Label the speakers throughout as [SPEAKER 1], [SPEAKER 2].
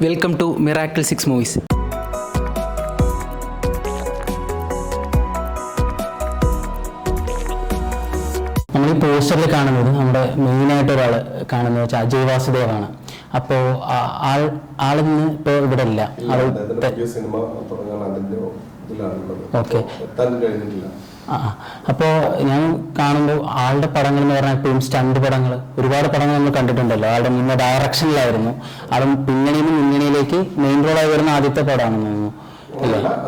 [SPEAKER 1] Welcome to miracle 6 movies. നമ്മൾ ഈ പോസ്റ്ററിൽ കാണുന്നത് നമ്മുടെ മെയിനായിട്ട് ഒരാൾ കാണുന്നത് വെച്ചാൽ അജയ് വാസുദേവാണ്. അപ്പോൾ ആളിന്ന് ഇപ്പോൾ ഇവിടെ ഇല്ല. ഓക്കെ. അപ്പോൾ ഞാൻ കാണുമ്പോൾ ആളുടെ പടങ്ങൾ എന്ന് പറഞ്ഞാൽ എപ്പോഴും സ്റ്റണ്ട് പടങ്ങൾ, ഒരുപാട് പടങ്ങൾ നമ്മൾ കണ്ടിട്ടുണ്ടല്ലോ. ആളുടെ മുന്നേ ഡയറക്ഷനിലായിരുന്നു. ആളും പിന്നണിയിൽ നിന്ന് മുന്നണിയിലേക്ക് മെയിൻ റോളായി വരുന്ന ആദ്യത്തെ പടമാണെന്ന് തോന്നുന്നു.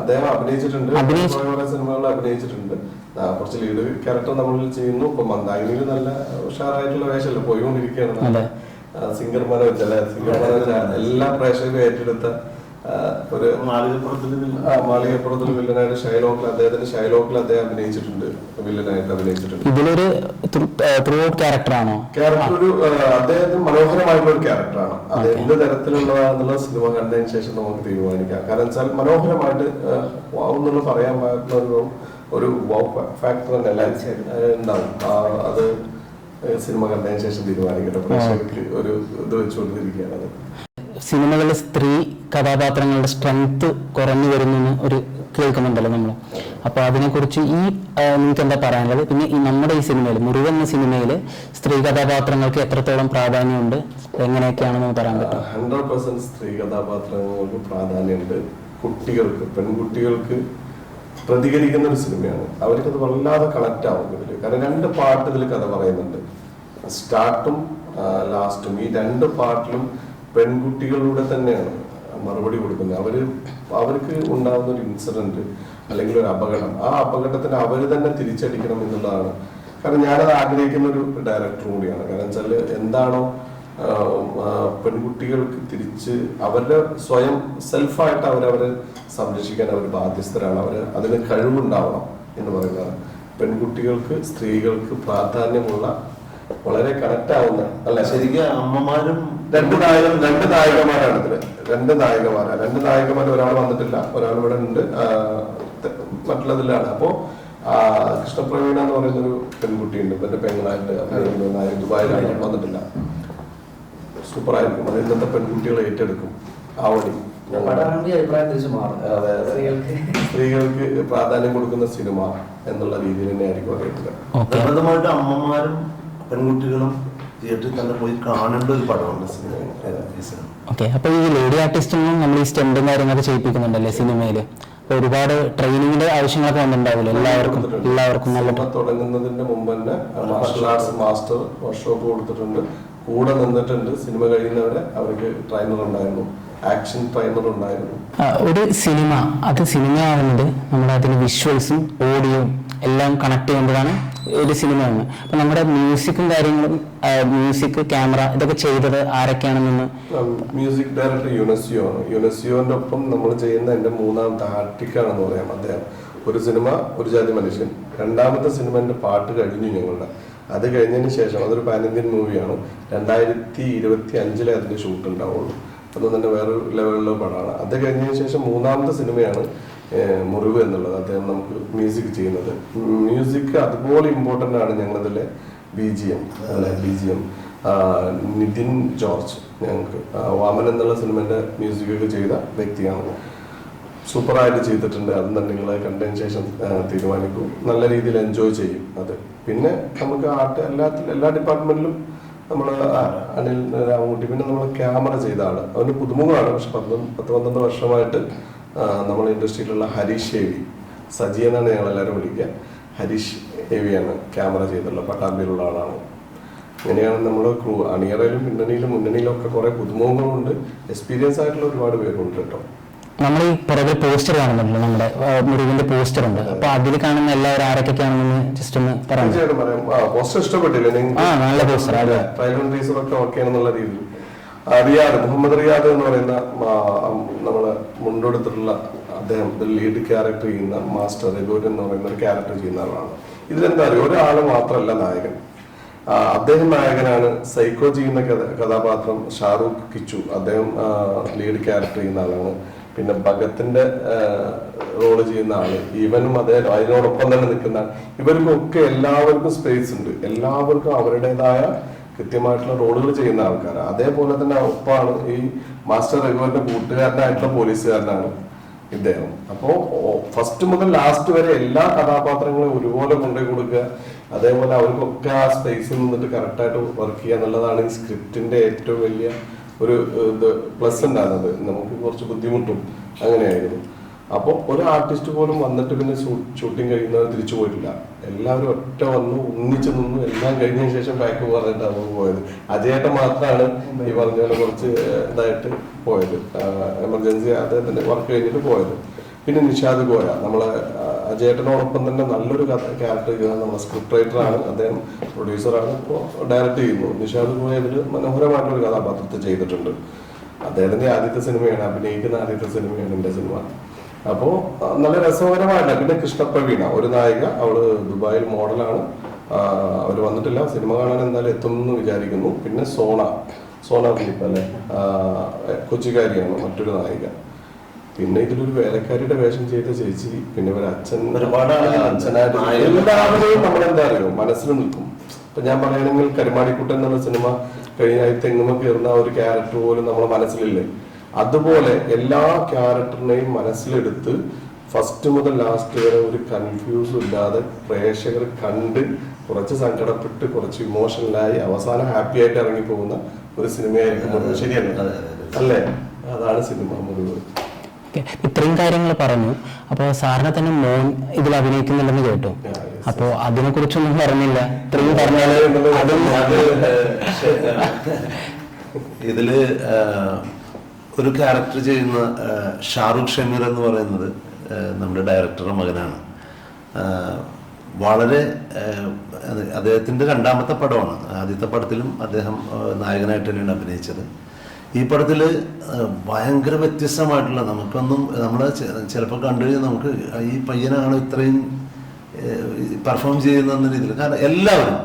[SPEAKER 2] അദ്ദേഹം അഭിനയിച്ചിട്ടുണ്ട്, സിനിമകളിൽ അഭിനയിച്ചിട്ടുണ്ട്. കുറച്ച് ലീഡ് ക്യാരക്ടർ നമ്മൾ ചെയ്യുന്നു. ഇപ്പൊ മന്ദാകിനിയിൽ നല്ല ഉഷാറായിട്ടുള്ള വേഷമല്ലേ പോയിക്കൊണ്ടിരിക്കുകയാണ്. സിംഗർ മനോജ് അല്ലെ, സിംഗർ മനോജ് എല്ലാ പ്രേക്ഷകരും ഏറ്റെടുത്ത ഒരു മാളികപ്പുറത്തിൽ വില്ലനായിട്ട് ഷൈലോക്കിൽ അദ്ദേഹം അഭിനയിച്ചിട്ടുണ്ട്, വില്ലനായിട്ട് അഭിനയിച്ചിട്ടുണ്ട്.
[SPEAKER 1] ഇതിലൊരു ക്യാരക്ടറാണോ?
[SPEAKER 2] ക്യാരക്ടർ ഒരു അദ്ദേഹത്തിന് മനോഹരമായിട്ടുള്ള ഒരു ക്യാരക്ടറാണ്. അത് എന്ത് തരത്തിലുള്ളതാണെന്നുള്ള സിനിമ കണ്ടതിന് ശേഷം നമുക്ക് തീരുമാനിക്കാം. കാരണം വെച്ചാൽ മനോഹരമായിട്ട് എന്നുള്ള പറയാൻ പറ്റുന്ന ഒരു ഫാക്ടർ തന്നെ ഉണ്ടാവും. അത് സിനിമ കണ്ടതിന് ശേഷം തീരുമാനിക്കട്ടെ. പ്രേക്ഷകർക്ക് ഒരു ഇത് വെച്ചുകൊണ്ടിരിക്കുകയാണ്. അത്
[SPEAKER 1] സിനിമകളിൽ സ്ത്രീ കഥാപാത്രങ്ങളുടെ സ്ട്രെങ്ത് കുറഞ്ഞു വരുന്നെന്ന് ഒരു കേൾക്കുന്നുണ്ടല്ലോ നമ്മൾ. അപ്പോൾ അതിനെക്കുറിച്ച് നിങ്ങൾക്ക് എന്താ പറയാനുള്ളത്? പിന്നെ നമ്മുടെ ഈ സിനിമയിൽ, മുറിവ് എന്ന സിനിമയിൽ സ്ത്രീ കഥാപാത്രങ്ങൾക്ക് എത്രത്തോളം പ്രാധാന്യമുണ്ട്, എങ്ങനെയൊക്കെയാണെന്ന് പറയാൻ പറ്റും?
[SPEAKER 2] 100% സ്ത്രീ കഥാപാത്രങ്ങൾക്ക് പ്രാധാന്യമുണ്ട്. കുട്ടികൾക്ക്, പെൺകുട്ടികൾക്ക് പ്രതികരിക്കുന്ന ഒരു സിനിമയാണ്. അവർക്കത് വല്ലാതെ കണക്ട് ആവും ഇതിൽ. കാരണം 2 പാട്ട് ഇതിൽ കഥ പറയുന്നുണ്ട്. സ്റ്റാർട്ടും ലാസ്റ്റും ഈ 2 പാട്ടിലും പെൺകുട്ടികളിലൂടെ തന്നെയാണ് മറുപടി കൊടുക്കുന്നത്. അവർക്ക് ഉണ്ടാകുന്ന ഒരു ഇൻസിഡന്റ് അല്ലെങ്കിൽ ഒരു അപകടം, ആ അപകടത്തിന് അവർ തന്നെ തിരിച്ചടിക്കണം എന്നുള്ളതാണ്. കാരണം ഞാനത് ആഗ്രഹിക്കുന്ന ഒരു ഡയറക്ടർ കൂടിയാണ്. കാരണം വെച്ചാൽ എന്താണോ പെൺകുട്ടികൾക്ക് തിരിച്ച് അവരുടെ സ്വയം സെൽഫായിട്ട് അവരവരെ സംരക്ഷിക്കാൻ അവർ ബാധ്യസ്ഥരാണ്. അതിന് കഴിവുണ്ടാവണം എന്ന് പറയുന്നത്. പെൺകുട്ടികൾക്ക്, സ്ത്രീകൾക്ക് പ്രാധാന്യമുള്ള, വളരെ കണക്ട് ആവുന്ന, അല്ല ശരിക്കും അമ്മമാരും 2 നായികമാരാണ് ഇതില്. 2 നായികമാർ ഒരാൾ വന്നിട്ടില്ല, ഒരാൾ ഇവിടെ ഉണ്ട്, മറ്റുള്ളതിലാണ്. അപ്പോ കൃഷ്ണപ്രവീണ എന്ന് പറയുന്ന ഒരു പെൺകുട്ടിയുണ്ട്, എന്റെ പെങ്ങളായിട്ട് ദുബായിലാണ്, വന്നിട്ടില്ല. സൂപ്പർ ആയിരിക്കും. അത് ഇന്നത്തെ പെൺകുട്ടികൾ ഏറ്റെടുക്കും. ആവണി സ്ത്രീകൾക്ക് പ്രാധാന്യം കൊടുക്കുന്ന സിനിമ എന്നുള്ള രീതിയിൽ തന്നെ ആയിരിക്കും അറിയപ്പെടുക.
[SPEAKER 3] അമ്മമാരും പെൺകുട്ടികളും തിയേറ്ററിൽ തന്നെ പോയി കാണേണ്ട ഒരു പടമാണ് സിനിമ.
[SPEAKER 1] ഓക്കെ. അപ്പോൾ ഈ ലേഡി ആർട്ടിസ്റ്റിനും നമ്മൾ ഈ സ്റ്റണ്ടും കാര്യങ്ങളൊക്കെ ചെയ്യിപ്പിക്കുന്നുണ്ടല്ലേ സിനിമയിൽ? അപ്പോൾ ഒരുപാട് ട്രെയിനിങ്ങിന്റെ ആവശ്യങ്ങളൊക്കെ വന്നിട്ടുണ്ടാവില്ല എല്ലാവർക്കും? നല്ല
[SPEAKER 2] തുടങ്ങുന്നതിന്റെ മുമ്പ് തന്നെ മാർഷൽ ആർട്സ് മാസ്റ്റർ വർക്ക്ഷോപ്പ് കൊടുത്തിട്ടുണ്ട്, കൂടെ നിന്നിട്ടുണ്ട്. സിനിമ കഴിയുന്നവരെ അവർക്ക് ട്രെയിനർ ഉണ്ടായിരുന്നു, ആക്ഷൻ ട്രെയിനർ ഉണ്ടായിരുന്നു.
[SPEAKER 1] ഒരു സിനിമ അത് സിനിമയാവുന്നത് നമ്മുടെ അതിന് വിഷ്വൽസും ഓഡിയോയും എല്ലാം കണക്ട് ചെയ്യുമ്പോഴാണ് ഒരു സിനിമയാണ്. അപ്പൊ നമ്മുടെ മ്യൂസിക്കും കാര്യങ്ങളും, മ്യൂസിക്, ക്യാമറ, ഇതൊക്കെ ചെയ്തത് ആരൊക്കെയാണെന്ന്?
[SPEAKER 2] മ്യൂസിക് ഡയറക്ടർ യുനെസ്യോ ആണ്. യുനെസ്യോന്റെ ഒപ്പം നമ്മൾ ചെയ്യുന്ന എന്റെ 3ാമത്തെ ആർട്ടിക്കാണെന്ന് പറയാം അദ്ദേഹം. ഒരു സിനിമ ഒരു ജാതി മനുഷ്യൻ, 2ാമത്തെ സിനിമന്റെ പാട്ട് കഴിഞ്ഞു ഞങ്ങളുടെ. അത് കഴിഞ്ഞതിന് ശേഷം, അതൊരു പാൻ ഇന്ത്യൻ മൂവിയാണ്, 2025 അതിന്റെ ഷൂട്ട് ഉണ്ടാവുള്ളൂ. അതുകൊണ്ട് തന്നെ വേറൊരു ലെവലിലുള്ള പടമാണ്. അത് കഴിഞ്ഞതിന് ശേഷം 3ാമത്തെ സിനിമയാണ് മുറിവ് എന്നുള്ളത്. അദ്ദേഹം നമുക്ക് മ്യൂസിക് ചെയ്യുന്നത്. മ്യൂസിക് അതുപോലെ ഇമ്പോർട്ടൻ്റ് ആണ് ഞങ്ങളതിലെ BGM. നിതിൻ ജോർജ് ഞങ്ങൾക്ക് വാമൻ എന്നുള്ള സിനിമന്റെ മ്യൂസിക്കൊക്കെ ചെയ്ത വ്യക്തിയാണ്. സൂപ്പറായിട്ട് ചെയ്തിട്ടുണ്ട്. അത് നിങ്ങളെ കണ്ടതിന് ശേഷം തീരുമാനിക്കും. നല്ല രീതിയിൽ എൻജോയ് ചെയ്യും അത്. പിന്നെ നമുക്ക് എല്ലാ ഡിപ്പാർട്ട്മെന്റിലും നമ്മൾ അനിൽ രാമൂട്ടി, പിന്നെ നമ്മൾ ക്യാമറ ചെയ്ത ആള്, അവന്റെ പുതുമുഖമാണ്. പക്ഷെ 10-12 വർഷമായിട്ട് നമ്മൾ ഇൻഡസ്ട്രിയിലുള്ള ഹരീഷ് ഹേവി, സജി എന്നാണ് ഞങ്ങൾ എല്ലാവരും വിളിക്കുക. ഹരീഷ് ഹേവിയാണ് ക്യാമറ ചെയ്തിട്ടുള്ള, പട്ടാമ്പിയിലുള്ള ആളാണ്. ഇങ്ങനെയാണ് നമ്മുടെ ക്രൂ. അണിയറയിലും മുന്നണിയിലും ഒക്കെ കുറെ പുതുമുഖങ്ങളുണ്ട്, എക്സ്പീരിയൻസ് ആയിട്ടുള്ള ഒരുപാട് പേരുണ്ട് കേട്ടോ.
[SPEAKER 1] നമ്മൾ ഈ പുറകെ പോസ്റ്റർ കാണുന്നുണ്ടല്ലോ, നമ്മുടെ മുറിവിന്റെ പോസ്റ്റർ ഉണ്ട്. അപ്പൊ അതിൽ കാണുന്ന എല്ലാവരും ആരൊക്കെയാണെന്ന് ജസ്റ്റ് ഒന്ന് പറയാം.
[SPEAKER 2] പോസ്റ്റർ ഇഷ്ടപ്പെട്ടില്ലേ?
[SPEAKER 1] നല്ല പോസ്റ്റർ,
[SPEAKER 2] ട്രailer ടീസർ ഒക്കെ ഓക്കെ ആണെന്നുള്ള രീതിയിൽ. മുഹമ്മദ് റിയാദ് എന്ന് പറയുന്ന നമ്മള് മുണ്ടെടുത്തിട്ടുള്ള അദ്ദേഹം ലീഡ് ക്യാരക്ടർ ചെയ്യുന്ന മാസ്റ്റർ രഘുവരൻ എന്ന് പറയുന്ന ഒരു ക്യാരക്ടർ ചെയ്യുന്ന ആളാണ്. ഇതിലെന്താ പറയുക, ഒരാള് മാത്രമല്ല നായകൻ. അദ്ദേഹം നായകനാണ്. സൈക്കോ ചെയ്യുന്ന കഥാപാത്രം ഷാറൂഖ് കിച്ചു, അദ്ദേഹം ലീഡ് ക്യാരക്ടർ ചെയ്യുന്ന ആളാണ്. പിന്നെ ഭഗത്തിന്റെ റോള് ചെയ്യുന്ന ആള്, ഇവനും അതിനോടൊപ്പം തന്നെ നിൽക്കുന്ന. ഇവർക്കൊക്കെ എല്ലാവർക്കും സ്പേസ് ഉണ്ട്, എല്ലാവർക്കും അവരുടേതായ കൃത്യമായിട്ടുള്ള റോളുകൾ ചെയ്യുന്ന ആൾക്കാരാണ്. അതേപോലെ തന്നെ ഒപ്പാണ് ഈ മാസ്റ്റർ രഘുവിന്റെ കൂട്ടുകാരനായിട്ടുള്ള പോലീസുകാരനാണ് ഇദ്ദേഹം. അപ്പോൾ ഫസ്റ്റ് മുതൽ ലാസ്റ്റ് വരെ എല്ലാ കഥാപാത്രങ്ങളും ഒരുപോലെ കൊണ്ടുപോയി കൊടുക്കുക, അതേപോലെ അവർക്കൊക്കെ ആ സ്പേസിൽ നിന്നിട്ട് കറക്റ്റായിട്ട് വർക്ക് ചെയ്യുക എന്നുള്ളതാണ് ഈ സ്ക്രിപ്റ്റിന്റെ ഏറ്റവും വലിയ ഒരു ഇത് പ്ലസ് ഉണ്ടായിരുന്നത്. നമുക്ക് കുറച്ച് ബുദ്ധിമുട്ടും അങ്ങനെയായിരുന്നു. അപ്പോൾ ഒരു ആർട്ടിസ്റ്റ് പോലും വന്നിട്ട് പിന്നെ ഷൂട്ടിങ് കഴിയുന്നവർ തിരിച്ചു പോയിട്ടില്ല. എല്ലാവരും ഒറ്റ വന്നു, ഒന്നിച്ചു നിന്നു, എല്ലാം കഴിഞ്ഞതിന് ശേഷം ബാക്ക് പറഞ്ഞിട്ട് അവർ പോയത്. അജയേട്ടൻ മാത്രമാണ് ഈ പറഞ്ഞ പോലെ കുറച്ച് ഇതായിട്ട് പോയത്, എമർജൻസി അദ്ദേഹത്തിന്റെ വർക്ക് കഴിഞ്ഞിട്ട് പോയത്. പിന്നെ നിഷാദ് ഗോയ, നമ്മളെ അജയേട്ടനോടൊപ്പം തന്നെ നല്ലൊരു ക്യാരക്ടർ ചെയ്യുന്ന നമ്മളെ സ്ക്രിപ്റ്റ് റൈറ്ററാണ്, അദ്ദേഹം പ്രൊഡ്യൂസറാണ്, ഇപ്പോൾ ഡയറക്റ്റ് ചെയ്യുന്നു. നിഷാദ് ഗോയ ഇതിൽ മനോഹരമായിട്ടൊരു കഥാപാത്രത്തെ ചെയ്തിട്ടുണ്ട്. അദ്ദേഹത്തിന്റെ ആദ്യത്തെ സിനിമയാണ്, അഭിനയിക്കുന്ന ആദ്യത്തെ സിനിമയാണ് എൻ്റെ സിനിമ. അപ്പോൾ നല്ല രസകരമായില്ല. പിന്നെ കൃഷ്ണപ്രവീണ ഒരു നായിക, അവള് ദുബായിൽ മോഡലാണ്, അവർ വന്നിട്ടില്ല, സിനിമ കാണാൻ എന്തായാലും എത്തുമെന്ന് വിചാരിക്കുന്നു. പിന്നെ സോണ ഫിലിപ്പ് അല്ലെ, കൊച്ചിക്കാരിയാണ് മറ്റൊരു നായിക. പിന്നെ ഇതിലൊരു വേലക്കാരിയുടെ വേഷം ചെയ്ത ചേച്ചി, പിന്നെ ഒരു അച്ഛനായിട്ട് എല്ലാവരെയും നമ്മളെന്താ അറിയോ മനസ്സിൽ നിൽക്കും. ഇപ്പൊ ഞാൻ പറയുകയാണെങ്കിൽ കരുമാടിക്കുട്ടൻ എന്നുള്ള സിനിമ കഴിഞ്ഞാൽ തെങ്ങുമ കയറുന്ന ഒരു ക്യാരക്ടർ പോലും നമ്മളെ മനസ്സിലില്ലേ, അതുപോലെ എല്ലാ ക്യാരക്ടറിനെയും മനസ്സിലെടുത്ത് ഫസ്റ്റ് മുതൽ ലാസ്റ്റ് വരെ ഒരു കൺഫ്യൂസും ഇല്ലാതെ പ്രേക്ഷകർ കണ്ട് കുറച്ച് സങ്കടപ്പെട്ട് കുറച്ച് ഇമോഷണലായി അവസാനം ഹാപ്പി ആയിട്ട് ഇറങ്ങി പോകുന്ന ഒരു സിനിമയായിരിക്കും. ശരിയല്ലേ? അല്ലേ? അതാണ് സിനിമ മുഴുവൻ.
[SPEAKER 1] ഇത്രയും കാര്യങ്ങൾ പറഞ്ഞു. അപ്പോൾ സാറിനെ തന്നെ മോൻ ഇതിൽ അഭിനയിക്കുന്നുണ്ടെന്ന് കേട്ടു. അപ്പോ അതിനെ കുറിച്ചൊന്നും പറഞ്ഞില്ല. ഇത്രയും പറഞ്ഞാല്
[SPEAKER 3] ഇതില് ഒരു ക്യാരക്ടർ ചെയ്യുന്ന ഷാറുഖ് ഷമീർ എന്ന് പറയുന്നത് നമ്മുടെ ഡയറക്ടറുടെ മകനാണ്. വളരെ അദ്ദേഹത്തിൻ്റെ രണ്ടാമത്തെ പടമാണ്. ആദ്യത്തെ പടത്തിലും അദ്ദേഹം നായകനായിട്ട് തന്നെയാണ് അഭിനയിച്ചത്. ഈ പടത്തിൽ ഭയങ്കര വ്യത്യസ്തമായിട്ടുള്ള, നമുക്കൊന്നും നമ്മൾ ചിലപ്പോൾ കണ്ടു കഴിഞ്ഞാൽ നമുക്ക് ഈ പയ്യനാണ് ഇത്രയും പെർഫോം ചെയ്യുന്ന രീതിയിൽ. കാരണം എല്ലാവരും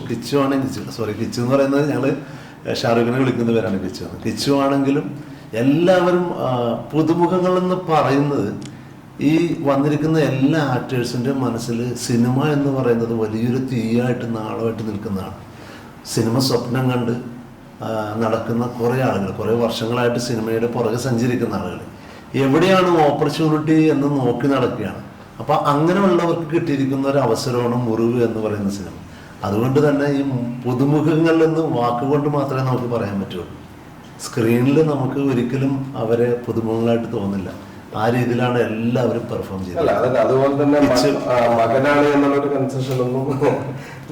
[SPEAKER 3] കിച്ചു ആണെങ്കിൽ, കിച്ചു എന്ന് പറയുന്നത് ഞങ്ങൾ ഷാറുഖിനെ വിളിക്കുന്ന പേരാണ് കിച്ചു ആണെങ്കിലും എല്ലാവരും പുതുമുഖങ്ങളെന്ന് പറയുന്നത് ഈ വന്നിരിക്കുന്ന എല്ലാ ആക്ടേഴ്സിൻ്റെ മനസ്സിൽ സിനിമ എന്ന് പറയുന്നത് വലിയൊരു തീയായിട്ട് നാളമായിട്ട് നിൽക്കുന്നതാണ്. സിനിമ സ്വപ്നം കണ്ട് നടക്കുന്ന കുറേ ആളുകൾ, കുറേ വർഷങ്ങളായിട്ട് സിനിമയുടെ പുറകെ സഞ്ചരിക്കുന്ന ആളുകൾ എവിടെയാണ് ഓപ്പർച്യൂണിറ്റി എന്ന് നോക്കി നടക്കുകയാണ്. അപ്പോൾ അങ്ങനെയുള്ളവർക്ക് കിട്ടിയിരിക്കുന്ന ഒരു അവസരമാണ് മുറിവ് എന്ന് പറയുന്ന സിനിമ. അതുകൊണ്ട് തന്നെ ഈ പുതുമുഖങ്ങളിൽ നിന്ന് വാക്കുകൊണ്ട് മാത്രമേ നമുക്ക് പറയാൻ പറ്റുള്ളൂ. സ്ക്രീനിൽ നമുക്ക് ഒരിക്കലും അവരെ പുതുമുഖങ്ങളായിട്ട് തോന്നില്ല. ആ രീതിയിലാണ് എല്ലാവരും പെർഫോം ചെയ്യുന്നത്.
[SPEAKER 2] അതുപോലെ തന്നെ മകനാണ് എന്നുള്ളൊരു കൺസെഷൻ ഒന്നും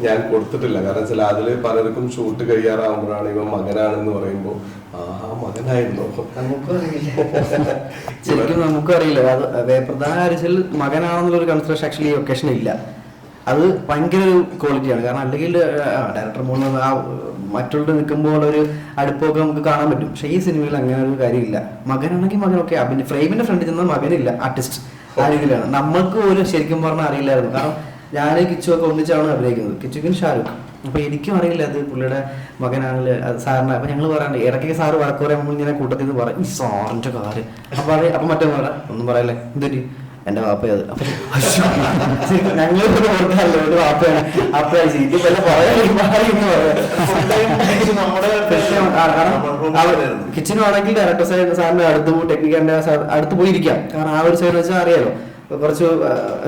[SPEAKER 2] ഞാൻ കൊടുത്തിട്ടില്ല. കാരണം വെച്ചാൽ അതില് പലർക്കും ഷൂട്ട് കഴിയാറാകുമ്പോഴാണ് ഇവൻ മകനാണെന്ന് പറയുമ്പോൾ മകനായിരുന്നു
[SPEAKER 4] ശരിക്കും നമുക്കും അറിയില്ല. അത് പ്രധാന കാര്യത്തിൽ മകനാണെന്നുള്ളൊരു കൺസിഡറേഷൻ ആക്ച്വലി ഒക്കേഷൻ ഇല്ല. അത് ഭയങ്കര ഒരു ക്വാളിറ്റിയാണ്. കാരണം അല്ലെങ്കിൽ ഡയറക്ടർ മൂന്ന് ആ മറ്റുള്ള നിൽക്കുമ്പോൾ ഒരു അടുപ്പൊക്കെ നമുക്ക് കാണാൻ പറ്റും. പക്ഷെ ഈ സിനിമയിൽ അങ്ങനെ ഒരു കാര്യമില്ല. മകനാണെങ്കിൽ മകനൊക്കെ ഫ്രെയിമിന്റെ ഫ്രണ്ടിൽ ചെന്ന മകനില്ല, ആർട്ടിസ്റ്റ് ആ രീതിയിലാണ്. നമ്മൾക്ക് ഒരു ശരിക്കും പറഞ്ഞാൽ അറിയില്ലായിരുന്നു. കാരണം ഞാൻ കിച്ചുവൊക്കെ ഒന്നിച്ചാണ് അഭിനയിക്കുന്നത്, കിച്ചുക്കും ഷാരൂഖ്. അപ്പൊ എനിക്കും അറിയില്ല അത് പുള്ളിയുടെ മകനാണല്ലേ സാറിന്. അപ്പൊ ഞങ്ങൾ പറയാണ്ട് ഇടയ്ക്ക് സാറ് വഴക്ക് പറയാൻ ഇങ്ങനെ കൂട്ടത്തിൽ നിന്ന് പറയും ഈ സാറിന്റെ കാര്യം. അപ്പൊ മറ്റേ പറയാം ഒന്നും പറയല്ലേ എന്തൊരു എന്റെ വാപ്പയത്. അപ്പൊ ഞങ്ങൾ ഓർക്കാറില്ല ഒരു വാപ്പയാണ് അപ്പഴായി കിച്ചനും ആണെങ്കിൽ ഡയറക്ടർ സാറിന്റെ അടുത്ത് പോയി ടെക്നിക്കലിന്റെ അടുത്ത് പോയിരിക്കാം. കാരണം ആ ഒരു സൈഡ് വെച്ചാൽ അറിയാലോ കുറച്ച്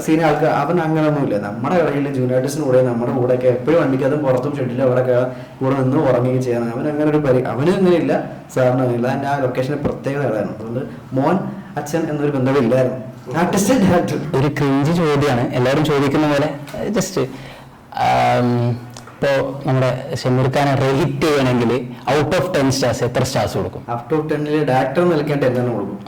[SPEAKER 4] സീനിയർ ആൾക്കാർ. അവൻ അങ്ങനെയൊന്നുമില്ല. നമ്മുടെ ഇടയിൽ ജൂനിയർ ആർട്ടിസ്റ്റിന് കൂടെ നമ്മുടെ കൂടെയൊക്കെ എപ്പോഴും വണ്ടിക്കതും പുറത്തും ഷെഡിലും അവിടെയൊക്കെ കൂടെ നിന്ന് ഉറങ്ങുകയും ചെയ്യാൻ അവൻ അങ്ങനെ ഒരു അവന് അങ്ങനെയില്ല, സാറിന് അങ്ങനെയില്ല. അതിന്റെ ആ ലൊക്കേഷന്റെ പ്രത്യേകത ആയിരുന്നു. അതുകൊണ്ട് മോൻ അച്ഛൻ എന്നൊരു ബന്ധമില്ലായിരുന്നു.
[SPEAKER 1] ഒരു ക്രിഞ്ച് ചോദ്യമാണ് എല്ലാവരും ചോദിക്കുന്ന പോലെ. ജസ്റ്റ് ഇപ്പോൾ നമ്മുടെ ഷമീർ ഖാനെ റേറ്റ് ചെയ്യണമെങ്കിൽ ഔട്ട് ഓഫ് 10 സ്റ്റാർസ് എത്ര സ്റ്റാർസ് കൊടുക്കും?
[SPEAKER 4] ഔട്ട് ഓഫ് 10 ഡയറക്ടർ നിൽക്കേണ്ട എന്താണ് കൊടുക്കും.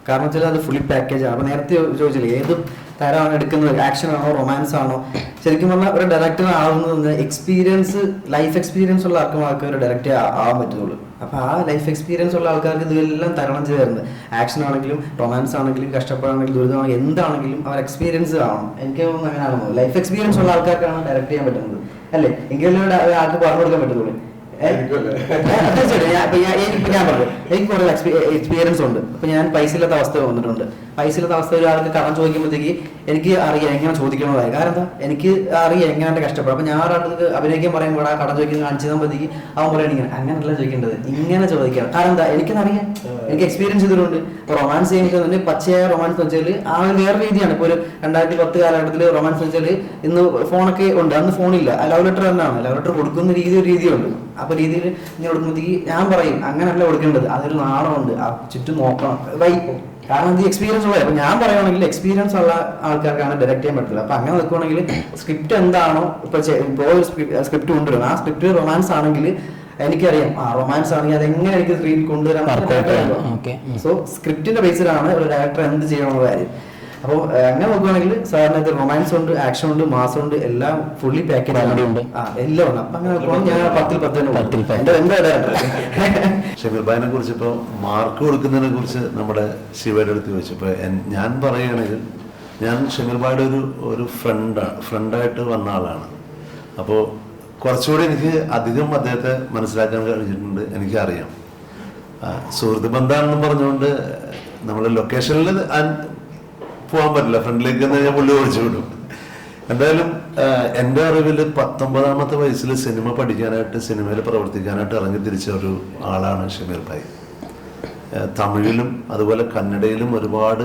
[SPEAKER 4] കാരണം വെച്ചാൽ അത് ഫുള്ളി പാക്കേജ് ആണ്. അപ്പൊ നേരത്തെ ചോദിച്ചില്ലേ ഏത് തരമാണ് എടുക്കുന്നത്, ആക്ഷൻ ആണോ റൊമാൻസ് ആണോ? ശരിക്കും പറഞ്ഞാൽ ഒരു ഡയറക്ടർ ആവുന്നത് എക്സ്പീരിയൻസ്, ലൈഫ് എക്സ്പീരിയൻസ് ഉള്ള ആൾക്കാർക്ക് ഒരു ഡയറക്ടർ ആവാൻ പറ്റുള്ളൂ. അപ്പൊ ആ ലൈഫ് എക്സ്പീരിയൻസ് ഉള്ള ആൾക്കാർക്ക് ഇതെല്ലാം തരണം ചെയ്ത് തരുന്നത്. ആക്ഷൻ ആണെങ്കിലും റൊമാൻസ് ആണെങ്കിലും കഷ്ടപ്പാടാണെങ്കിലും ദുരിതമാണെങ്കിലും എന്താണെങ്കിലും അവർ എക്സ്പീരിയൻസ് ആവണം. എനിക്ക് തോന്നുന്നു അങ്ങനെയാണെന്നോ. ലൈഫ് എക്സ്പീരിയൻസ് ഉള്ള ആൾക്കാർക്കാണ് ഡയറക്ട് ചെയ്യാൻ പറ്റുന്നത് അല്ലേ? എങ്കിലും ആൾക്ക് പറഞ്ഞു കൊടുക്കാൻ പറ്റുള്ളൂ. ഞാൻ പറഞ്ഞു എനിക്ക് കുറെ എക്സ്പീരിയൻസ് ഉണ്ട്. അപ്പൊ ഞാൻ പൈസ ഇല്ലാത്ത അവസ്ഥ വന്നിട്ടുണ്ട്. പൈസ ഇല്ലാത്ത അവസ്ഥ ഒരാൾക്ക് കടം ചോദിക്കുമ്പോഴത്തേക്ക് എനിക്ക് അറിയാം എങ്ങനെ ചോദിക്കണതായി. കാരണം എന്താ, എനിക്ക് അറിയാം എങ്ങനെ എന്റെ കഷ്ടപ്പെടും. അപ്പൊ ഞാൻ ഒരാൾക്ക് അഭിനയിക്കാൻ പറയുമ്പോൾ ആ കടം ചോദിക്കുന്നത് കാണിച്ചു തരുമ്പോഴത്തേക്ക് അവൻ പറയണ ഇങ്ങനെ അങ്ങനെയല്ല ചോദിക്കേണ്ടത്, ഇങ്ങനെ ചോദിക്കണം. കാരണം എന്താ, എനിക്കെന്നറിയാം, എനിക്ക് എക്സ്പീരിയൻസ് ചെയ്തിട്ടുണ്ട്. റൊമാൻസ് ചെയ്യുമ്പോൾ പച്ചയായ റൊമാൻസ് എന്ന് വെച്ചാൽ ആ ഒരു വേറെ രീതിയാണ്. ഇപ്പൊ ഒരു 2010 കാലഘട്ടത്തിൽ റൊമാൻസ് എന്ന് വെച്ചാൽ ഇന്ന് ഫോണൊക്കെ ഉണ്ട്, അന്ന് ഫോണില്ല. ലവ് ലെറ്റർ തന്നെയാണ്. ലവ് ലെറ്റർ കൊടുക്കുന്ന രീതി ഒരു രീതിയുണ്ട്. അപ്പൊ രീതിയിൽ ഇങ്ങനെ കൊടുക്കുമ്പോഴത്തേക്ക് ഞാൻ പറയും അങ്ങനല്ല കൊടുക്കേണ്ടത്, അതൊരു നാണമുണ്ട്, ആ ചുറ്റും നോക്കണം കാരണം ഇത് എക്സ്പീരിയൻസ് ഉള്ളത്. അപ്പൊ ഞാൻ പറയുകയാണെങ്കിൽ എക്സ്പീരിയൻസ് ഉള്ള ആൾക്കാർക്കാണ് ഡയറക്റ്റ് ചെയ്യാൻ പറ്റില്ല. അപ്പൊ അങ്ങനെ നിൽക്കുകയാണെങ്കിൽ സ്ക്രിപ്റ്റ് എന്താണോ ഇപ്പൊ സ്ക്രിപ്റ്റ് കൊണ്ടുവരണം, ആ സ്ക്രിപ്റ്റ് റൊമാൻസ് ആണെങ്കിൽ എനിക്കറിയാം ആ റൊമാൻസ് ആണെങ്കിൽ അതെങ്ങനെ എനിക്ക് സ്ക്രീനിൽ കൊണ്ടുവരാൻ. സോ സ്ക്രിപ്റ്റിന്റെ ബേസിലാണ് ഒരു ഡയറക്ടർ എന്ത് ചെയ്യണമെന്ന കാര്യം. അപ്പോൾ അങ്ങനെ നോക്കുകയാണെങ്കിൽ സാറിന് ഇത് റൊമാൻസ് ഉണ്ട്, ആക്ഷൻ ഉണ്ട്, മാസം ഉണ്ട്, എല്ലാം ഫുള്ളി പാക്കേജ് ഉണ്ട്, എല്ലാം ഉണ്ട്. അപ്പൊ അങ്ങനെ ഞാൻ 10 എന്താ ഡയറക്ടർ
[SPEAKER 3] ഷമീർ ഭായിനെ കുറിച്ച് ഇപ്പോൾ മാർക്ക് കൊടുക്കുന്നതിനെ കുറിച്ച് നമ്മുടെ ശിവയുടെ അടുത്ത് ചോദിച്ചപ്പോൾ ഞാൻ പറയുകയാണെങ്കിൽ ഞാൻ ഷമീർ ഭായിയുടെ ഒരു ഫ്രണ്ടായിട്ട് വന്ന ആളാണ്. അപ്പോൾ കുറച്ചുകൂടി എനിക്ക് അധികം അദ്ദേഹത്തെ മനസ്സിലാക്കാൻ കഴിഞ്ഞിട്ടുണ്ട്. എനിക്കറിയാം സുഹൃത്ത് ബന്ധാണെന്നും പറഞ്ഞുകൊണ്ട് നമ്മൾ ലൊക്കേഷനിൽ പോകാൻ പറ്റില്ല, ഫ്രണ്ടിലേക്ക് ഞാൻ പുള്ളി ഓടിച്ചു വിടും. എന്തായാലും എൻ്റെ അറിവിൽ 19-ാമത്തെ വയസ്സിൽ സിനിമ പഠിക്കാനായിട്ട്, സിനിമയിൽ പ്രവർത്തിക്കാനായിട്ട് ഇറങ്ങി തിരിച്ച ഒരു ആളാണ് ഷമീർ ഭായ്. തമിഴിലും അതുപോലെ കന്നഡയിലും ഒരുപാട്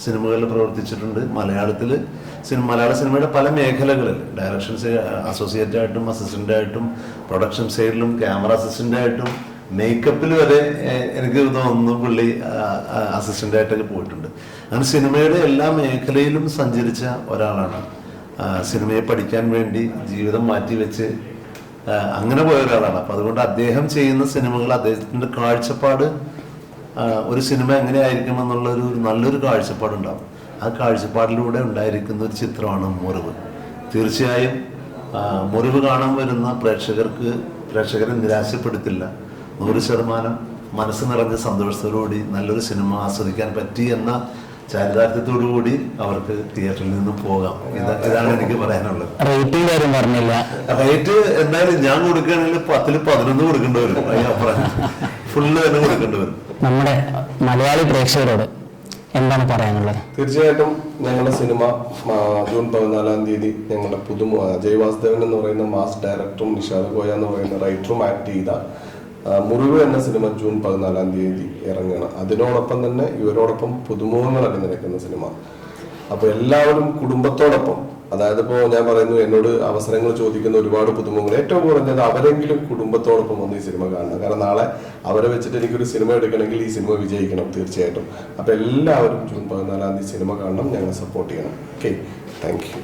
[SPEAKER 3] സിനിമകളിൽ പ്രവർത്തിച്ചിട്ടുണ്ട്. മലയാള സിനിമയുടെ പല മേഖലകളിൽ ഡയറക്ഷൻ അസോസിയേറ്റ് ആയിട്ടും അസിസ്റ്റൻ്റായിട്ടും പ്രൊഡക്ഷൻ സൈഡിലും ക്യാമറ അസിസ്റ്റൻ്റായിട്ടും മേക്കപ്പിൽ വരെ എനിക്ക് തോന്നുന്നു പുള്ളി അസിസ്റ്റൻ്റായിട്ടൊക്കെ പോയിട്ടുണ്ട്. അങ്ങനെ സിനിമയുടെ എല്ലാ മേഖലയിലും സഞ്ചരിച്ച ഒരാളാണ്. സിനിമയെ പഠിക്കാൻ വേണ്ടി ജീവിതം മാറ്റിവെച്ച് അങ്ങനെ പോയ ഒരാളാണ്. അപ്പം അതുകൊണ്ട് അദ്ദേഹം ചെയ്യുന്ന സിനിമകൾ, അദ്ദേഹത്തിൻ്റെ കാഴ്ചപ്പാട്, ഒരു സിനിമ എങ്ങനെയായിരിക്കണം നല്ലൊരു കാഴ്ചപ്പാടുണ്ടാവും. ആ കാഴ്ചപ്പാടിലൂടെ ഉണ്ടായിരിക്കുന്ന ഒരു ചിത്രമാണ് മുറിവ്. തീർച്ചയായും മുറിവ് കാണാൻ വരുന്ന പ്രേക്ഷകരെ നിരാശപ്പെടുത്തില്ല. 100% മനസ്സ് നിറഞ്ഞ സന്തോഷത്തോടുകൂടി നല്ലൊരു സിനിമ ആസ്വദിക്കാൻ പറ്റി എന്ന ചാരിതാർത്ഥ്യത്തോടു കൂടി അവർക്ക് തിയേറ്ററിൽ നിന്നും പോകാം. ഇതാണ് എനിക്ക് പറയാനുള്ളത്. റേറ്റ് എന്തായാലും ഞാൻ കൊടുക്കുകയാണെങ്കിൽ 10-ൽ 11 കൊടുക്കേണ്ടി വരും. അതിനപ്പുറം ഫുള്ള് തന്നെ കൊടുക്കേണ്ടി വരും.
[SPEAKER 1] നമ്മുടെ മലയാളി പ്രേക്ഷകരോട് എന്താണ് പറയാനുള്ളത്?
[SPEAKER 2] തീർച്ചയായിട്ടും ഞങ്ങളുടെ സിനിമ ജൂൺ 14-ാം തീയതി ഞങ്ങളുടെ ജയ് വാസുദേവൻ എന്ന് പറയുന്ന മാസ് ഡയറക്ടറും നിഷാദ് കോയ എന്ന് പറയുന്ന റൈറ്ററും ആക്ട് ചെയ്ത മുറിവ് എന്ന സിനിമ ജൂൺ 14-ാം തീയതി ഇറങ്ങുകയാണ്. അതിനോടൊപ്പം തന്നെ ഇവരോടൊപ്പം പുതുമുഖങ്ങൾ അണിനിരക്കുന്ന സിനിമ. അപ്പോൾ എല്ലാവരും കുടുംബത്തോടൊപ്പം, അതായത് ഇപ്പോൾ ഞാൻ പറയുന്നു എന്നോട് അവസരങ്ങൾ ചോദിക്കുന്ന ഒരുപാട് പുതുമുഖങ്ങൾ, ഏറ്റവും കുറഞ്ഞത് അവരെങ്കിലും കുടുംബത്തോടൊപ്പം വന്ന് ഈ സിനിമ കാണണം. കാരണം നാളെ അവരെ വെച്ചിട്ട് എനിക്കൊരു സിനിമ എടുക്കണമെങ്കിൽ ഈ സിനിമ വിജയിക്കണം തീർച്ചയായിട്ടും. അപ്പോൾ എല്ലാവരും ജൂൺ 14-ാം തീയതി സിനിമ കാണണം, ഞങ്ങളെ സപ്പോർട്ട് ചെയ്യണം. Okay, thank you.